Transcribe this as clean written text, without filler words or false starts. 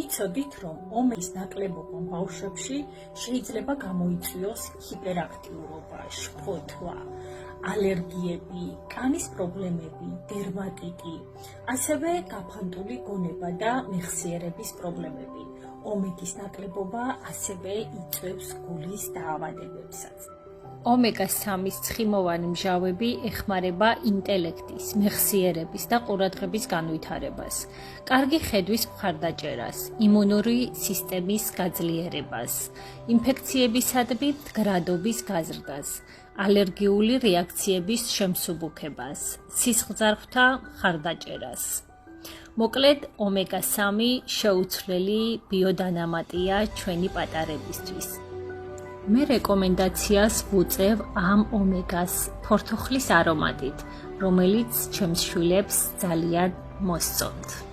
იცოდით, რომ ომეგის ნაკლებობა ბავშვებში შეიძლება გამოიწვიოს ჰიპერაქტიურობა, შფოთვა, ალერგიები, კანის პრობლემები, დერმატიტი, ასევე გაფანტული გონება და მეხსიერების პრობლემები. ომეგის ნაკლებობა ასევე იწვევს გულის დაავადებებსაც. ომეგა-3-ის ცხიმოვანი მჟავები ეხმარება ინტელექტის, მეხსიერების და ყურადღების განვითარებას, კარგი ხედვის მხარდაჭერას, იმუნური სისტემის გაძლიერებას, ინფექციებისადმი მდგრადობის გაზრდას, ალერგიული რეაქციების შემსუბუქებას, სისხლძარღვთა მხარდაჭერას. მოკლედ, ომეგა-3 შეუცვლელი ბიოდანამატია ჩვენი პატარებისთვის. მე რეკომენდაციას ვუწევ ამ ომეგას ფორთოხლის არომატით, რომელიც ჩემს შვილებს ძალიან მოსწონთ.